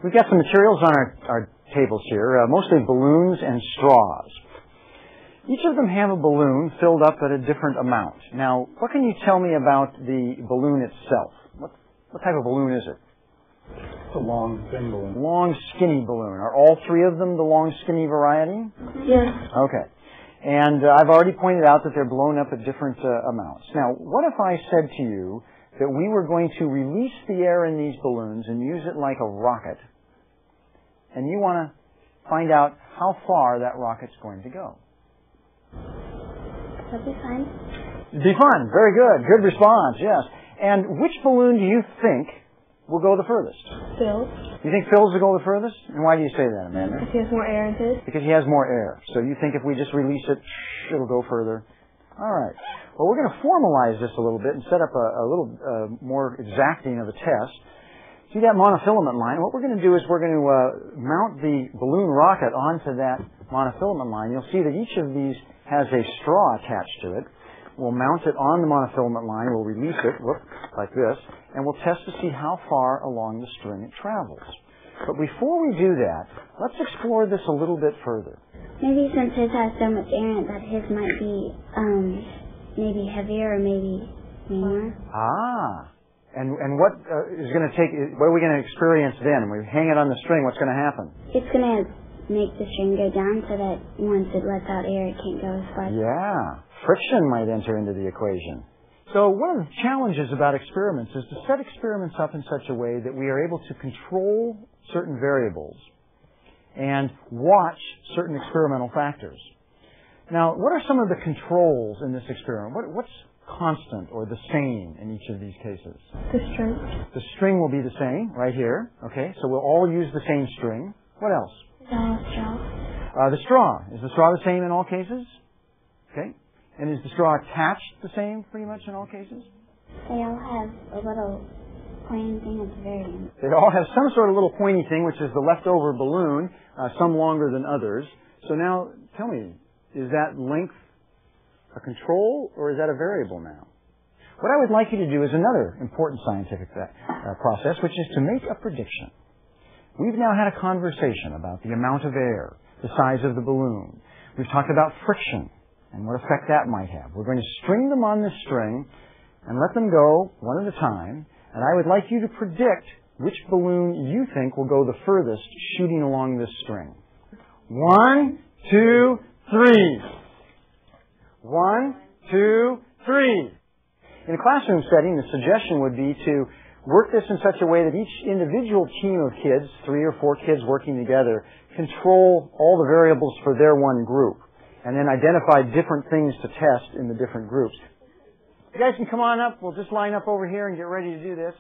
We've got some materials on our tables here, mostly balloons and straws. Each of them have a balloon filled up at a different amount. Now, what can you tell me about the balloon itself? What type of balloon is it? It's a long, thin balloon. Long, skinny balloon. Are all three of them the long, skinny variety? Yes. Okay. And I've already pointed out that they're blown up at different amounts. Now, what if I said to you that we were going to release the air in these balloons and use it like a rocket, and you want to find out how far that rocket's going to go? That'd be fine. It'd be fun. Very good. Good response, yes. And which balloon do you think will go the furthest? Phil's. You think Phil's will go the furthest? And why do you say that, Amanda? Because he has more air in his. Because he has more air. So you think if we just release it, it'll go further. All right. Well, we're going to formalize this a little bit and set up a little more exacting of a test. See that monofilament line? What we're going to do is we're going to mount the balloon rocket onto that monofilament line. You'll see that each of these has a straw attached to it. We'll mount it on the monofilament line. We'll release it, like this, and we'll test to see how far along the string it travels. But before we do that, let's explore this a little bit further. Maybe since his has so much air in it, that his might be maybe heavier or maybe more. Ah. And what is going to take? What are we going to experience then? When we hang it on the string, what's going to happen? It's going to make the string go down so that once it lets out air, it can't go as far. Yeah. Friction might enter into the equation. So one of the challenges about experiments is to set experiments up in such a way that we are able to control certain variables and watch certain experimental factors. Now, what are some of the controls in this experiment? What's constant or the same in each of these cases? The string. The string will be the same right here. Okay, so we'll all use the same string. What else? The straw. The straw. Is the straw the same in all cases? Okay. And is the straw attached the same pretty much in all cases? They all have a little pointy thing at the very end. They all have some sort of little pointy thing, which is the leftover balloon, some longer than others. So now, tell me, is that length a control or is that a variable now? What I would like you to do is another important scientific process, which is to make a prediction. We've now had a conversation about the amount of air, the size of the balloon. We've talked about friction and what effect that might have. We're going to string them on this string and let them go one at a time, and I would like you to predict which balloon you think will go the furthest shooting along this string. 1, 2, 3. 1, 2, 3. In a classroom setting, the suggestion would be to work this in such a way that each individual team of kids, 3 or 4 kids working together, control all the variables for their one group, and then identify different things to test in the different groups. You guys can come on up. We'll just line up over here and get ready to do this.